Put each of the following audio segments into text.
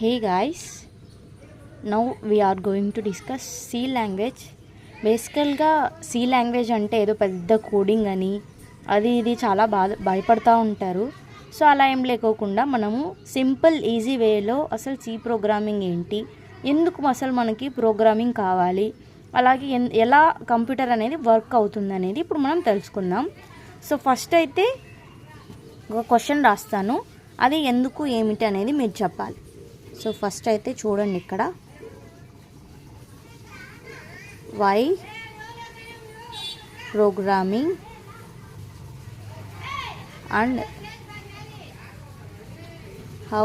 Hey guys, now we are going to discuss C language. బేసికల్గా C language అంటే ఏదో పెద్ద కోడింగ్ అని అది ఇది చాలా భయపడుతూ ఉంటారు. సో అలా ఏం లేకోకుండా మనము సింపుల్ ఈజీ వేలో అసలు సి ప్రోగ్రామింగ్ ఏంటి, ఎందుకు అసలు మనకి ప్రోగ్రామింగ్ కావాలి, అలాగే ఎలా కంప్యూటర్ అనేది వర్క్ అవుతుంది అనేది ఇప్పుడు మనం తెలుసుకుందాం. సో ఫస్ట్ అయితే ఒక క్వశ్చన్ రాస్తాను, అది ఎందుకు ఏమిటి అనేది మీరు చెప్పాలి. సో ఫస్ట్ అయితే చూడండి, ఇక్కడ why programming and how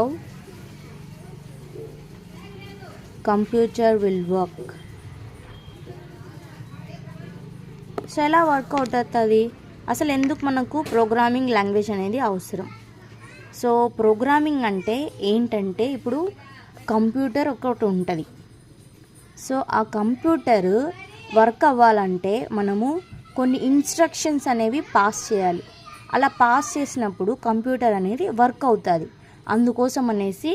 computer will work. So ఎలా వర్కౌట్ అవుతుంది, అసలు ఎందుకు మనకు ప్రోగ్రామింగ్ లాంగ్వేజ్ అనేది అవసరం. సో ప్రోగ్రామింగ్ అంటే ఏంటంటే, ఇప్పుడు కంప్యూటర్ ఒకటి ఉంటుంది. సో ఆ కంప్యూటర్ వర్క్ అవ్వాలంటే మనము కొన్ని ఇన్స్ట్రక్షన్స్ అనేవి పాస్ చేయాలి. అలా పాస్ చేసినప్పుడు కంప్యూటర్ అనేది వర్క్ అవుతుంది. అందుకోసం అనేసి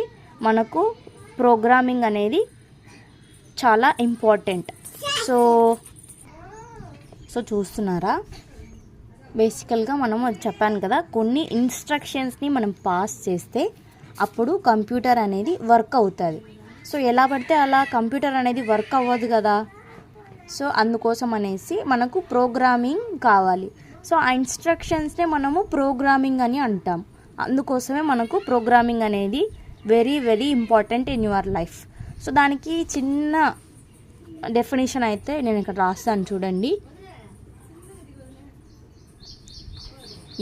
మనకు ప్రోగ్రామింగ్ అనేది చాలా ఇంపార్టెంట్. సో చూస్తున్నారా, బేసికల్గా మనం చెప్పాను కదా, కొన్ని ఇన్స్ట్రక్షన్స్ని మనం పాస్ చేస్తే అప్పుడు కంప్యూటర్ అనేది వర్క్ అవుతుంది. సో ఎలా పడితే అలా కంప్యూటర్ అనేది వర్క్ అవ్వదు కదా. సో అందుకోసం అనేసి మనకు ప్రోగ్రామింగ్ కావాలి. సో ఆ ఇన్స్ట్రక్షన్స్నే మనము ప్రోగ్రామింగ్ అని అంటాం. అందుకోసమే మనకు ప్రోగ్రామింగ్ అనేది very very important in your life. So దానికి చిన్న డెఫినేషన్ అయితే నేను ఇక్కడ రాస్తాను, చూడండి.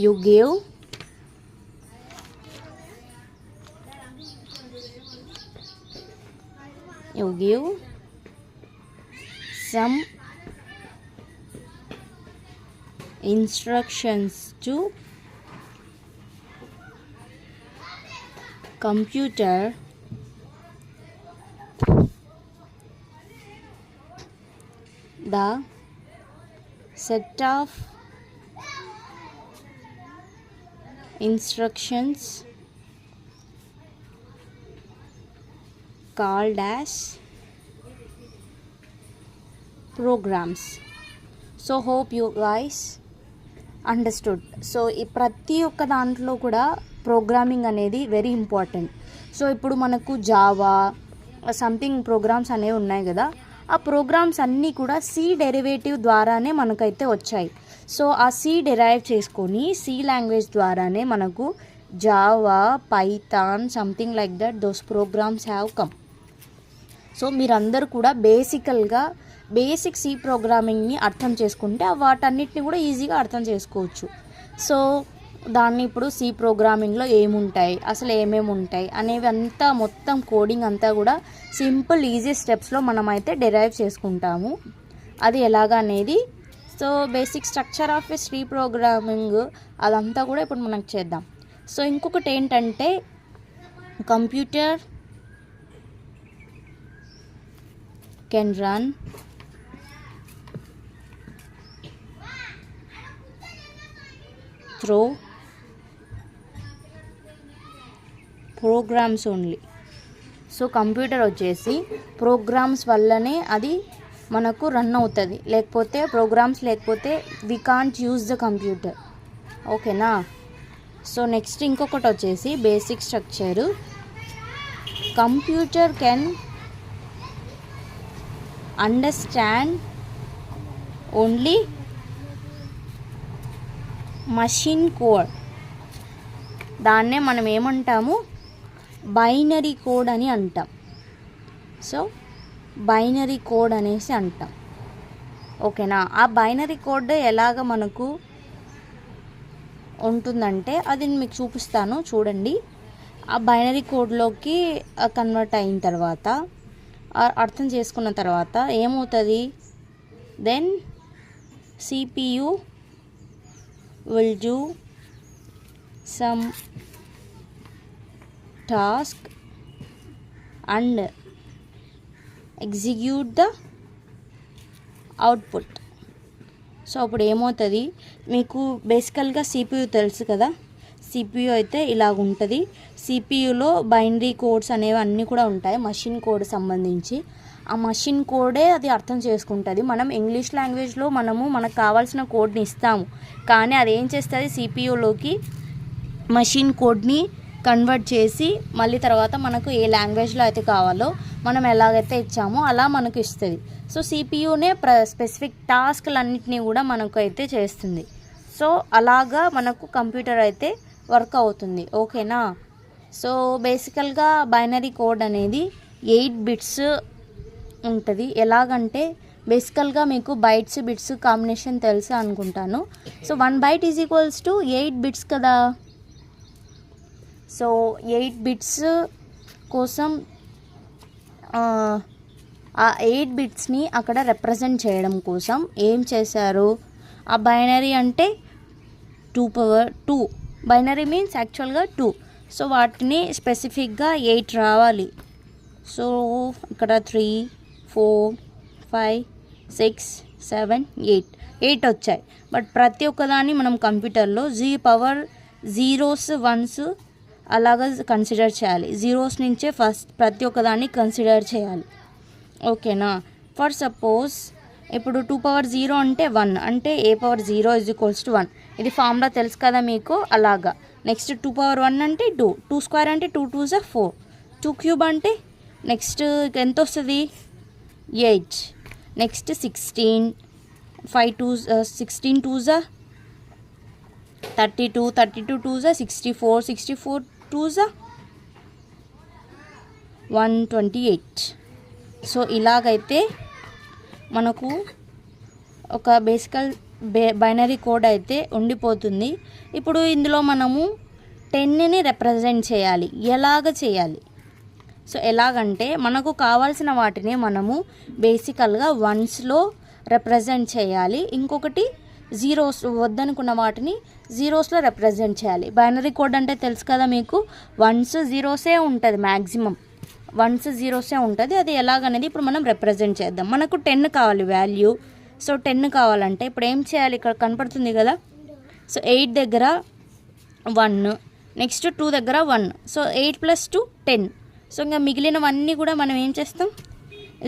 You give some instructions to computer the set of instructions called as programs. So hope you guys understood. So ఈ ప్రతి ఒక్క దాంట్లో కూడా ప్రోగ్రామింగ్ అనేది వెరీ ఇంపార్టెంట్. సో ఇప్పుడు మనకు జావా సంథింగ్ ప్రోగ్రామ్స్ అనేవి ఉన్నాయి కదా, ఆ ప్రోగ్రామ్స్ అన్నీ కూడా సి డెరివేటివ్ ద్వారానే మనకైతే వచ్చాయి. సో ఆ సి డెరైవ్ చేసుకొని సి లాంగ్వేజ్ ద్వారానే మనకు Java, Python, something like that those programs have come. So మీరందరూ కూడా బేసిక్ సి ప్రోగ్రామింగ్ని అర్థం చేసుకుంటే వాటన్నిటిని కూడా ఈజీగా అర్థం చేసుకోవచ్చు. సో దాన్ని ఇప్పుడు సి ప్రోగ్రామింగ్లో ఏముంటాయి, అసలు ఏమేమి ఉంటాయి అనేవి అంతా, మొత్తం కోడింగ్ అంతా కూడా సింపుల్ ఈజీ స్టెప్స్లో మనమైతే డెరైవ్ చేసుకుంటాము. అది ఎలాగా అనేది, so basic structure of C programming అదంతా కూడా ఇప్పుడు మనకు చేద్దాం. సో ఇంకొకటి ఏంటంటే, computer can run through programs only. So computer వచ్చేసి ప్రోగ్రామ్స్ వల్లనే అది మనకు రన్ అవుతుంది, లేకపోతే ప్రోగ్రామ్స్ లేకపోతే we can't use the computer. ఓకేనా. సో నెక్స్ట్ ఇంకొకటి వచ్చేసి basic structure, computer can understand only machine code. దాన్నే మనం ఏమంటాము, బైనరీ కోడ్ అని అంటాం. సో బైనరీ కోడ్ అనేసి అంటాం. ఓకేనా. ఆ బైనరీ కోడ్ ఎలాగ మనకు ఉంటుందంటే అది మీకు చూపిస్తాను, చూడండి. ఆ బైనరీ కోడ్లోకి కన్వర్ట్ అయిన తర్వాత, అర్థం చేసుకున్న తర్వాత ఏమవుతుంది, then CPU will do some task and execute the output. సో అప్పుడు ఏమవుతుంది, మీకు బేసికల్గా CPU తెలుసు కదా, సిపియు అయితే ఇలాగ ఉంటుంది. సిపియులో బైనరీ కోడ్స్ అనేవి అన్నీ కూడా ఉంటాయి, మషిన్ కోడ్ సంబంధించి. ఆ మషిన్ కోడే అది అర్థం చేసుకుంటుంది. మనం ఇంగ్లీష్ లాంగ్వేజ్లో మనకు కావాల్సిన కోడ్ని ఇస్తాము, కానీ అది ఏం చేస్తుంది, సిపియులోకి మషిన్ కోడ్ని కన్వర్ట్ చేసి మళ్ళీ తర్వాత మనకు ఏ లాంగ్వేజ్లో అయితే కావాలో మనం ఎలాగైతే ఇచ్చామో అలా మనకు ఇస్తుంది. సో సిపియునే స్పెసిఫిక్ టాస్క్లన్నింటినీ కూడా మనకు అయితే చేస్తుంది. సో అలాగా మనకు కంప్యూటర్ అయితే వర్క్ అవుతుంది. ఓకేనా. సో బేసికల్గా బైనరీ కోడ్ అనేది 8 బిట్స్ ఉంటుంది. ఎలాగంటే బేసికల్గా మీకు బైట్స్ బిట్స్ కాంబినేషన్ తెలుసా అనుకుంటాను. So 1 byte is equals to 8 bits కదా. సో 8 బిట్స్ కోసం ఆ 8 బిట్స్ని అక్కడ రిప్రజెంట్ చేయడం కోసం ఏం చేశారు, ఆ బైనరీ అంటే 2 బైనరీ మీన్స్ యాక్చువల్గా 2. సో వాటిని స్పెసిఫిక్గా 8 రావాలి. సో ఇక్కడ 3, 4, 5, 6, 7, 8 వచ్చాయి. బట్ ప్రతి ఒక్కదాన్ని మనం కంప్యూటర్లో జీరోస్ 1s అలాగా కన్సిడర్ చేయాలి. జీరోస్ నుంచే ఫస్ట్ ప్రతి ఒక్కదాన్ని కన్సిడర్ చేయాలి. ఓకేనా. ఫర్ సపోజ్ ఇప్పుడు 2 అంటే 1 అంటే A0 = 1. ఇది ఫార్ములా తెలుసు కదా మీకు. అలాగా నెక్స్ట్ 2 అంటే 2, 2 స్క్వేర్ అంటే 2 2s 4, 2 క్యూబ్ అంటే నెక్స్ట్ ఎంత వస్తుంది 8, next 16, 16 2s 32, 32 2s 64, 64 2s 128. So ఇలాగైతే మనకు ఒక బైనరీ కోడ్ అయితే ఉండిపోతుంది. ఇప్పుడు ఇందులో మనము 10ని రిప్రజెంట్ చేయాలి. ఎలాగ చేయాలి, సో ఎలాగంటే మనకు కావాల్సిన వాటిని మనము బేసికల్గా 1స్లో రిప్రజెంట్ చేయాలి, ఇంకొకటి జీరోస్ వద్దనుకున్న వాటిని జీరోస్లో రిప్రజెంట్ చేయాలి. బైనరీ కోడ్ అంటే తెలుసు కదా మీకు, 1s 0s ఉంటుంది, మ్యాక్సిమం 1s 0s ఉంటుంది. అది ఎలాగనేది ఇప్పుడు మనం రిప్రజెంట్ చేద్దాం. మనకు 10 కావాలి వాల్యూ. సో 10 కావాలంటే ఇప్పుడు ఏం చేయాలి, ఇక్కడ కనపడుతుంది కదా. సో 8 దగ్గర 1, నెక్స్ట్ 2 దగ్గర 1, సో 8 + 2 10. సో ఇంకా మిగిలినవన్నీ కూడా మనం ఏం చేస్తాం,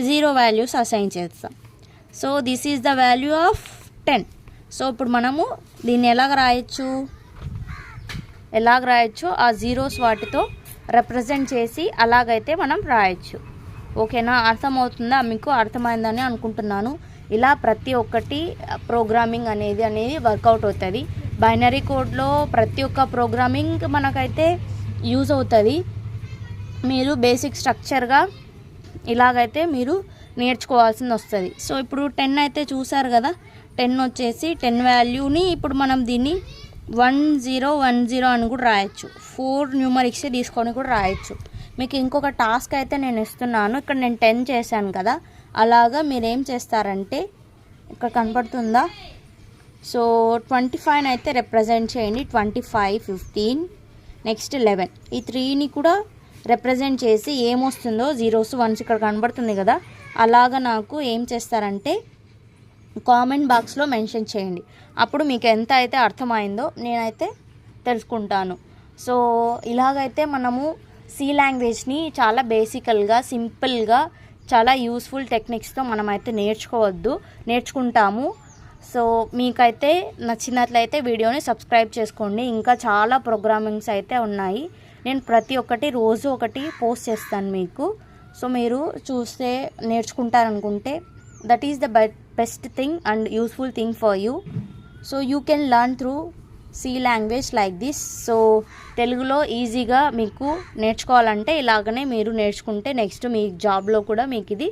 0 వాల్యూస్ అసైన్ చేస్తాం. So this is the value of 10. So ఇప్పుడు మనము దీన్ని ఎలాగ రాయొచ్చు, ఆ జీరోస్ వాటితో రిప్రజెంట్ చేసి అలాగైతే మనం రాయొచ్చు. ఓకేనా. అర్థమవుతుందా మీకు? అర్థమైందని అనుకుంటున్నాను. ఇలా ప్రతి ఒక్కటి ప్రోగ్రామింగ్ అనేది వర్కౌట్ అవుతుంది. బైనరీ కోడ్లో ప్రతి ఒక్క ప్రోగ్రామింగ్ మనకైతే యూజ్ అవుతుంది. మీరు బేసిక్ స్ట్రక్చర్గా ఇలాగైతే మీరు నేర్చుకోవాల్సింది వస్తుంది. సో ఇప్పుడు 10 అయితే చూసారు కదా. 10 వచ్చేసి 10 వాల్యూని ఇప్పుడు మనం దీన్ని 1010 అని కూడా రాయొచ్చు. 4 న్యూమరిక్స్ తీసుకొని కూడా రాయొచ్చు. మీకు ఇంకొక టాస్క్ అయితే నేను ఇస్తున్నాను. ఇక్కడ నేను 10 చేశాను కదా, అలాగా మీరేం చేస్తారంటే ఇక్కడ కనపడుతుందా. సో 25 అయితే రిప్రజెంట్ చేయండి. 25, 15, నెక్స్ట్ 11. ఈ 3ని కూడా రిప్రజెంట్ చేసి ఏమొస్తుందో జీరోస్ 1s ఇక్కడ కనబడుతుంది కదా, అలాగా నాకు ఏం చేస్తారంటే కామెంట్ బాక్స్లో మెన్షన్ చేయండి. అప్పుడు మీకు ఎంత అయితే అర్థమైందో నేనైతే తెలుసుకుంటాను. సో ఇలాగైతే మనము సి లాంగ్వేజ్ని చాలా బేసికల్గా, సింపుల్గా, చాలా యూస్ఫుల్ టెక్నిక్స్తో మనమైతే నేర్చుకుంటాము. సో మీకైతే నచ్చినట్లయితే వీడియోని సబ్స్క్రైబ్ చేసుకోండి. ఇంకా చాలా ప్రోగ్రామింగ్స్ అయితే ఉన్నాయి. నేను ప్రతి ఒక్కటి రోజు ఒకటి పోస్ట్ చేస్తాను మీకు. సో మీరు చూస్తే నేర్చుకుంటారనుకుంటే that is the best thing and useful thing for you. So you can learn through C language like this. So తెలుగులో ఈజీగా మీకు నేర్చుకోవాలంటే ఇలాగనే మీరు నేర్చుకుంటే నెక్స్ట్ మీ జాబ్లో కూడా మీకు ఇది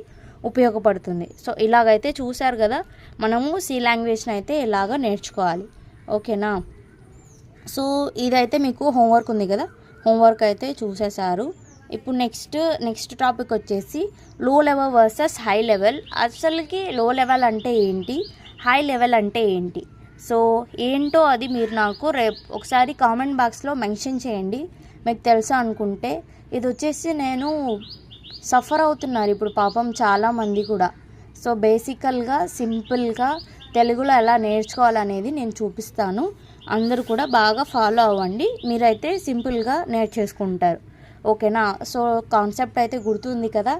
ఉపయోగపడుతుంది. సో ఇలాగైతే చూసారు కదా, మనము సి లాంగ్వేజ్ని అయితే ఇలాగ నేర్చుకోవాలి. ఓకేనా. సో ఇదైతే మీకు హోంవర్క్ ఉంది కదా, హోంవర్క్ అయితే చూసేశారు. ఇప్పుడు నెక్స్ట్ టాపిక్ వచ్చేసి లో లెవెల్ వర్సెస్ హై లెవెల్. అసలుకి లో లెవెల్ అంటే ఏంటి, హై లెవెల్ అంటే ఏంటి, సో ఏంటో అది మీరు నాకు రేపు ఒకసారి కామెంట్ బాక్స్లో మెన్షన్ చేయండి మీకు తెలుసా అనుకుంటే. ఇది వచ్చేసి నేను సఫర్ అవుతున్నారు ఇప్పుడు పాపం చాలామంది కూడా. సో బేసికల్గా సింపుల్గా తెలుగులో ఎలా నేర్చుకోవాలనేది నేను చూపిస్తాను. అందరూ కూడా బాగా ఫాలో అవ్వండి. మీరైతే సింపుల్గా నేర్చేసుకుంటారు. ఓకేనా? సో కాన్సెప్ట్ అయితే గుర్తుంది కదా.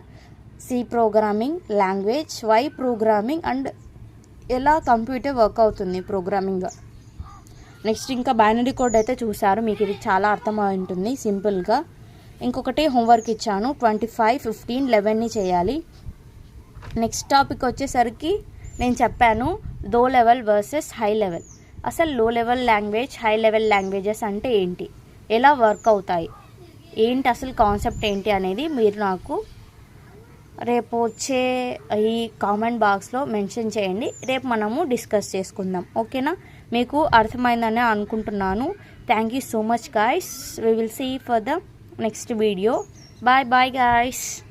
C programming language, why programming and ఎలా కంప్యూటర్ వర్క్ అవుతుంది ప్రోగ్రామింగ్. నెక్స్ట్ ఇంకా బైనరీ కోడ్ అయితే చూసారు, మీకు ఇది చాలా అర్థమై ఉంటుంది సింపుల్గా. ఇంకొకటి హోంవర్క్ ఇచ్చాను, 25, 15, 11ని చేయాలి. నెక్స్ట్ టాపిక్ వచ్చేసరికి నేను చెప్పాను లో లెవెల్ వర్సెస్ హై లెవెల్. అసలు లో level language, high level languages అంటే ఏంటి, ఎలా వర్క్ అవుతాయి, ఏంటి అసలు కాన్సెప్ట్ ఏంటి అనేది మీరు నాకు రేపు వచ్చే ఈ కామెంట్ బాక్స్లో మెన్షన్ చేయండి. రేపు మనము డిస్కస్ చేసుకుందాం. ఓకేనా? మీకు అర్థమైందని అనుకుంటున్నాను. Thank you so much guys. We will see for the next video. Bye bye guys.